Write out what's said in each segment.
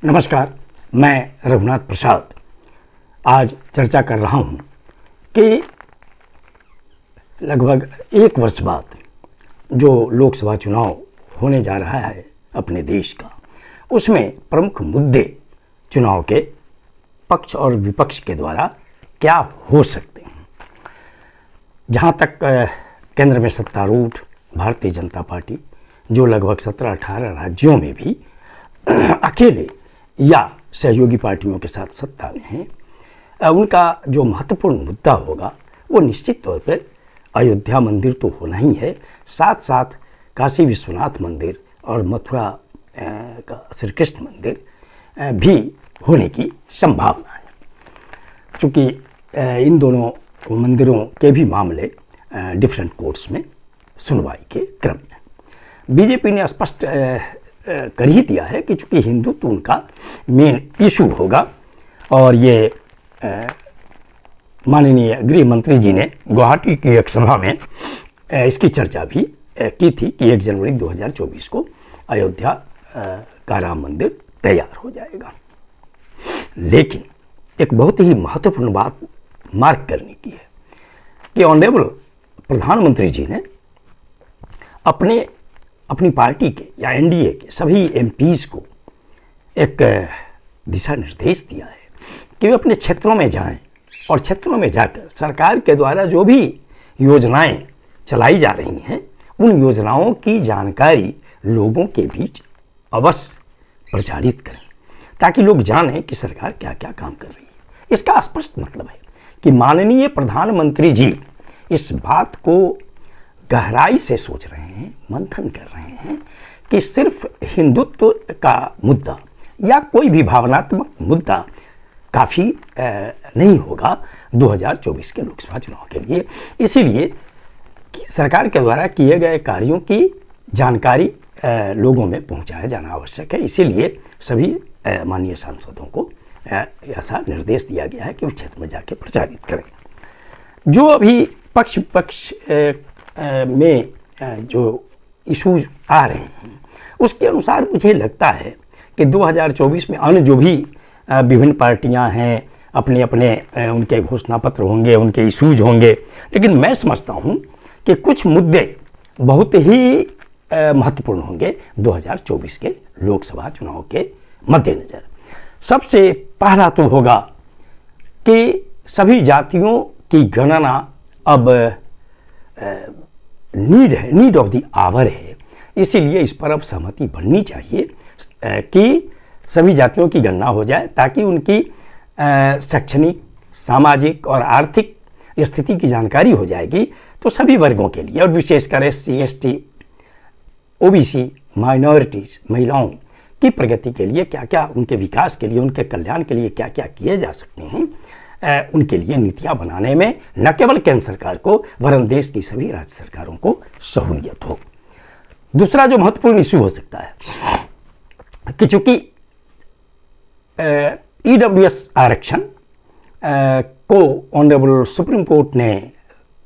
नमस्कार, मैं रघुनाथ प्रसाद आज चर्चा कर रहा हूं कि लगभग एक वर्ष बाद जो लोकसभा चुनाव होने जा रहा है अपने देश का, उसमें प्रमुख मुद्दे चुनाव के पक्ष और विपक्ष के द्वारा क्या हो सकते हैं। जहां तक केंद्र में सत्तारूढ़ भारतीय जनता पार्टी, जो लगभग 17-18 राज्यों में भी अकेले या सहयोगी पार्टियों के साथ सत्ता में है, उनका जो महत्वपूर्ण मुद्दा होगा वो निश्चित तौर पर अयोध्या मंदिर तो होना ही है, साथ साथ काशी विश्वनाथ मंदिर और मथुरा का श्री कृष्ण मंदिर भी होने की संभावना है। चूँकि इन दोनों मंदिरों के भी मामले डिफरेंट कोर्ट्स में सुनवाई के क्रम में बीजेपी ने स्पष्ट कर ही दिया है कि चूँकि हिंदुत्व उनका मेन इशू होगा, और ये माननीय गृह मंत्री जी ने गुवाहाटी की एक सभा में इसकी चर्चा भी की थी कि 1 जनवरी 2024 को अयोध्या का राम मंदिर तैयार हो जाएगा। लेकिन एक बहुत ही महत्वपूर्ण बात मार्क करने की है कि ऑनरेबल प्रधानमंत्री जी ने अपनी पार्टी के या एनडीए के सभी एमपीज को एक दिशा निर्देश दिया है कि वे अपने क्षेत्रों में जाएं और क्षेत्रों में जाकर सरकार के द्वारा जो भी योजनाएं चलाई जा रही हैं उन योजनाओं की जानकारी लोगों के बीच अवश्य प्रचारित करें, ताकि लोग जानें कि सरकार क्या क्या काम कर रही है। इसका स्पष्ट मतलब है कि माननीय प्रधानमंत्री जी इस बात को गहराई से सोच रहे हैं, मंथन कर रहे हैं कि सिर्फ हिंदुत्व का मुद्दा या कोई भी भावनात्मक मुद्दा काफ़ी नहीं होगा 2024 के लोकसभा चुनाव के लिए। इसीलिए सरकार के द्वारा किए गए कार्यों की जानकारी लोगों में पहुंचाया जाना आवश्यक है। इसीलिए सभी माननीय सांसदों को ऐसा निर्देश दिया गया है कि उस क्षेत्र में जाके प्रचारित करें। जो अभी पक्ष विपक्ष में जो इशूज आ रहे हैं उसके अनुसार मुझे लगता है कि 2024 में अन्य जो भी विभिन्न पार्टियां हैं अपने अपने उनके घोषणा पत्र होंगे, उनके इशूज होंगे, लेकिन मैं समझता हूं कि कुछ मुद्दे बहुत ही महत्वपूर्ण होंगे 2024 के लोकसभा चुनाव के मद्देनज़र। सबसे पहला तो होगा कि सभी जातियों की गणना अब नीड ऑफ द आवर है। इसीलिए इस पर अब सहमति बननी चाहिए कि सभी जातियों की गणना हो जाए, ताकि उनकी शैक्षणिक, सामाजिक और आर्थिक स्थिति की जानकारी हो जाएगी तो सभी वर्गों के लिए, और विशेषकर SC, ST, OBC, माइनॉरिटीज़, महिलाओं की प्रगति के लिए क्या क्या, उनके विकास के लिए, उनके कल्याण के लिए क्या क्या किए जा सकते हैं, उनके लिए नीतियां बनाने में न केवल केंद्र सरकार को वरन देश की सभी राज्य सरकारों को सहूलियत हो। दूसरा जो महत्वपूर्ण इश्यू हो सकता है कि चूंकि EWS आरक्षण को ऑनरेबल सुप्रीम कोर्ट ने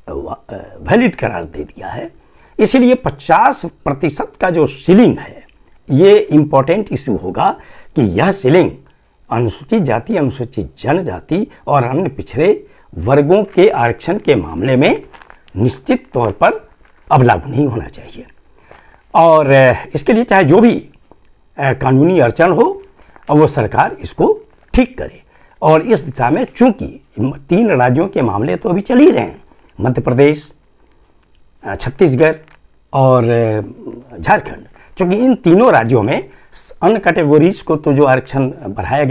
वैलिड करार दे दिया है, इसीलिए 50% का जो सीलिंग है ये इम्पोर्टेंट इश्यू होगा कि यह सीलिंग अनुसूचित जाति, अनुसूचित जनजाति और अन्य पिछड़े वर्गों के आरक्षण के मामले में निश्चित तौर पर अब लागू नहीं होना चाहिए, और इसके लिए चाहे जो भी कानूनी अड़चन हो और वो सरकार इसको ठीक करे। और इस दिशा में चूंकि 3 राज्यों के मामले तो अभी चल ही रहे हैं, मध्य प्रदेश, छत्तीसगढ़ और झारखंड, चूंकि इन तीनों राज्यों में अन्य कैटेगरीज को तो जो आरक्षण बढ़ाया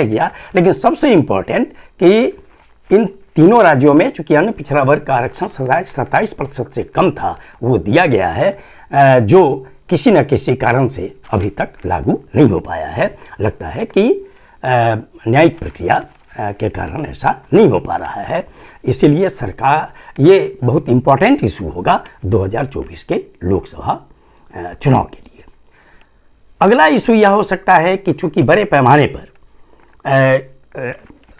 गया, लेकिन सबसे इम्पोर्टेंट कि इन तीनों राज्यों में चूंकि अन्य पिछड़ा वर्ग का आरक्षण 27% से कम था, वो दिया गया है, जो किसी न किसी कारण से अभी तक लागू नहीं हो पाया है। लगता है कि न्यायिक प्रक्रिया के कारण ऐसा नहीं हो पा रहा है। इसीलिए सरकार, ये बहुत इम्पोर्टेंट इशू होगा 2024 के लोकसभा चुनाव के लिए। अगला इशू यह हो सकता है कि चूंकि बड़े पैमाने पर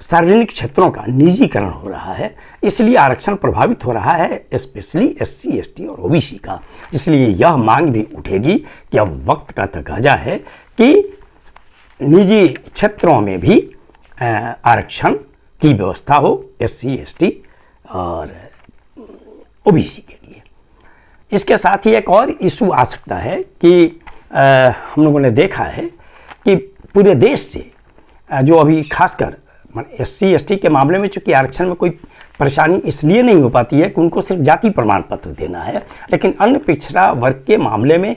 सार्वजनिक क्षेत्रों का निजीकरण हो रहा है, इसलिए आरक्षण प्रभावित हो रहा है, स्पेशली SC, ST और OBC का। इसलिए यह मांग भी उठेगी कि अब वक्त का तकाजा है कि निजी क्षेत्रों में भी आरक्षण की व्यवस्था हो SC ST और OBC के लिए। इसके साथ ही एक और इशू आ सकता है कि हम लोगों ने देखा है कि पूरे देश से जो अभी खासकर SC ST के मामले में चूंकि आरक्षण में कोई परेशानी इसलिए नहीं हो पाती है कि उनको सिर्फ जाति प्रमाण पत्र देना है, लेकिन अन्य पिछड़ा वर्ग के मामले में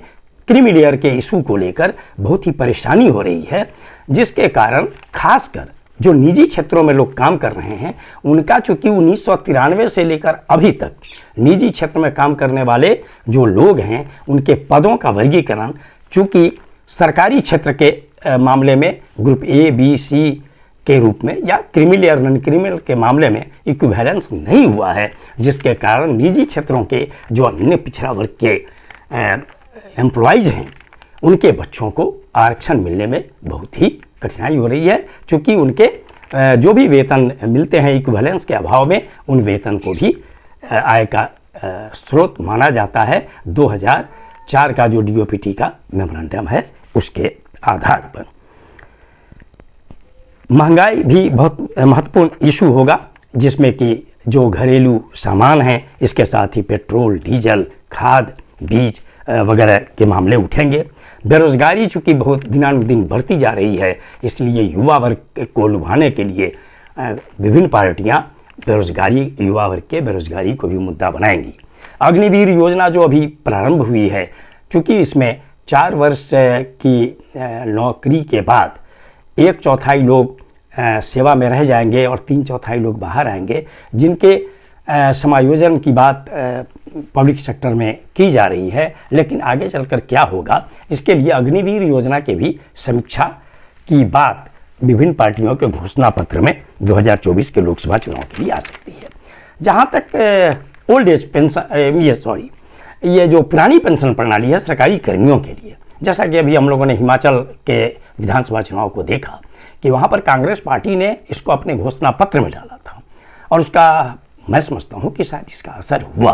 क्रीमी लेयर के इशू को लेकर बहुत ही परेशानी हो रही है, जिसके कारण खासकर जो निजी क्षेत्रों में लोग काम कर रहे हैं उनका चूंकि 1993 से लेकर अभी तक निजी क्षेत्र में काम करने वाले जो लोग हैं उनके पदों का वर्गीकरण चूंकि सरकारी क्षेत्र के मामले में ग्रुप A B C के रूप में या क्रिमिनल या नॉन क्रिमिनल के मामले में इक्विवेलेंस नहीं हुआ है, जिसके कारण निजी क्षेत्रों के जो अन्य पिछड़ा वर्ग के एम्प्लॉयज़ हैं उनके बच्चों को आरक्षण मिलने में बहुत ही कठिनाई हो रही है, क्योंकि उनके जो भी वेतन मिलते हैं इक्विवेलेंस के अभाव में उन वेतन को भी आय का स्रोत माना जाता है 2004 का जो DOPT का मेमोरेंडम है उसके आधार पर। महंगाई भी बहुत महत्वपूर्ण इशू होगा, जिसमें कि जो घरेलू सामान हैं इसके साथ ही पेट्रोल, डीजल, खाद, बीज वगैरह के मामले उठेंगे। बेरोजगारी चूँकि बहुत दिनानुदिन बढ़ती जा रही है, इसलिए युवा वर्ग को लुभाने के लिए विभिन्न पार्टियां युवा वर्ग के बेरोजगारी को भी मुद्दा बनाएंगी। अग्निवीर योजना जो अभी प्रारंभ हुई है, चूँकि इसमें 4 वर्ष की नौकरी के बाद 1/4 लोग सेवा में रह जाएंगे और 3/4 लोग बाहर आएंगे, जिनके समायोजन की बात पब्लिक सेक्टर में की जा रही है, लेकिन आगे चलकर क्या होगा इसके लिए अग्निवीर योजना के भी समीक्षा की बात विभिन्न पार्टियों के घोषणा पत्र में 2024 के लोकसभा चुनाव के लिए आ सकती है। जहां तक ओल्ड एज पेंशन ये जो पुरानी पेंशन प्रणाली है सरकारी कर्मियों के लिए, जैसा कि अभी हम लोगों ने हिमाचल के विधानसभा चुनाव को देखा कि वहाँ पर कांग्रेस पार्टी ने इसको अपने घोषणा पत्र में डाला था और उसका मैं समझता हूँ कि शायद इसका असर हुआ,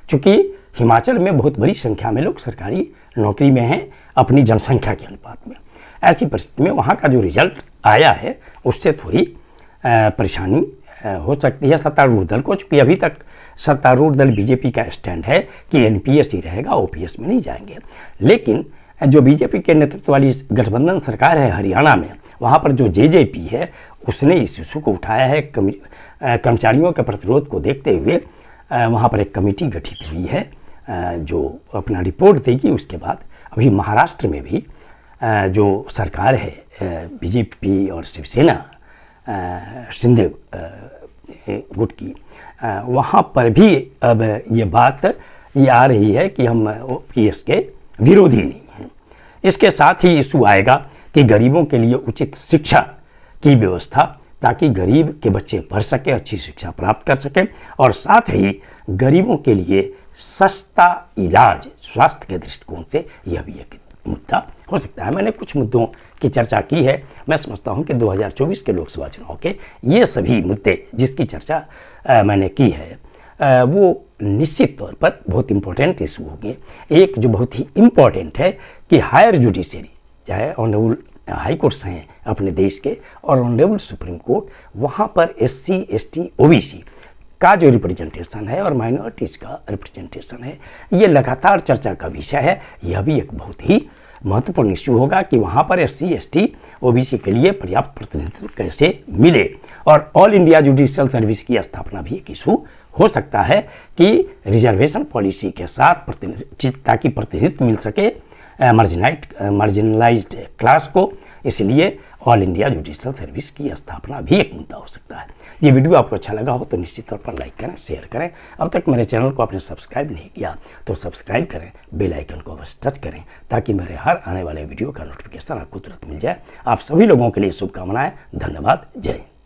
क्योंकि हिमाचल में बहुत बड़ी संख्या में लोग सरकारी नौकरी में हैं अपनी जनसंख्या के अनुपात में। ऐसी परिस्थिति में वहाँ का जो रिजल्ट आया है उससे थोड़ी परेशानी हो सकती है सत्तारूढ़ दल को, चूँकि अभी तक सत्तारूढ़ दल BJP का स्टैंड है कि NPS ही रहेगा, OPS में नहीं जाएंगे। लेकिन जो BJP के नेतृत्व वाली गठबंधन सरकार है हरियाणा में, वहाँ पर जो JJP है उसने इस इशू को उठाया है। कर्मचारियों के प्रतिरोध को देखते हुए वहाँ पर एक कमेटी गठित हुई है जो अपना रिपोर्ट देगी। उसके बाद अभी महाराष्ट्र में भी जो सरकार है BJP और शिवसेना शिंदे गुट की, वहाँ पर भी अब ये बात ये आ रही है कि हम OPS के विरोधी नहीं हैं। इसके साथ ही इशू आएगा कि गरीबों के लिए उचित शिक्षा की व्यवस्था, ताकि गरीब के बच्चे पढ़ सकें, अच्छी शिक्षा प्राप्त कर सकें, और साथ ही गरीबों के लिए सस्ता इलाज स्वास्थ्य के दृष्टिकोण से यह भी एक मुद्दा हो सकता है। मैंने कुछ मुद्दों की चर्चा की है। मैं समझता हूं कि 2024 के लोकसभा चुनाव के ये सभी मुद्दे जिसकी चर्चा मैंने की है वो निश्चित तौर पर बहुत इम्पोर्टेंट इशू होंगे। एक जो बहुत ही इम्पोर्टेंट है कि हायर जुडिशरी, चाहे ऑनरेबल हाई कोर्ट्स हैं अपने देश के और ऑनरेबल सुप्रीम कोर्ट, वहाँ पर SC ST OBC का जो रिप्रेजेंटेशन है और माइनॉरिटीज़ का रिप्रेजेंटेशन है, ये लगातार चर्चा का विषय है। यह भी एक बहुत ही महत्वपूर्ण इश्यू होगा कि वहाँ पर SC ST OBC के लिए पर्याप्त प्रतिनिधित्व कैसे मिले, और ऑल इंडिया जुडिशियल सर्विस की स्थापना भी एक इशू हो सकता है कि रिजर्वेशन पॉलिसी के साथ ताकि प्रतिनिधित्व मिल सके मार्जिनलाइज्ड क्लास को, इसलिए ऑल इंडिया जुडिशियल सर्विस की स्थापना भी एक मुद्दा हो सकता है। ये वीडियो आपको अच्छा लगा हो तो निश्चित तौर पर लाइक करें, शेयर करें। अब तक मेरे चैनल को आपने सब्सक्राइब नहीं किया तो सब्सक्राइब करें, बेल आइकन को अवश्य टच करें ताकि मेरे हर आने वाले वीडियो का नोटिफिकेशन आपको तुरंत मिल जाए। आप सभी लोगों के लिए शुभकामनाएं। धन्यवाद। जय हिंद।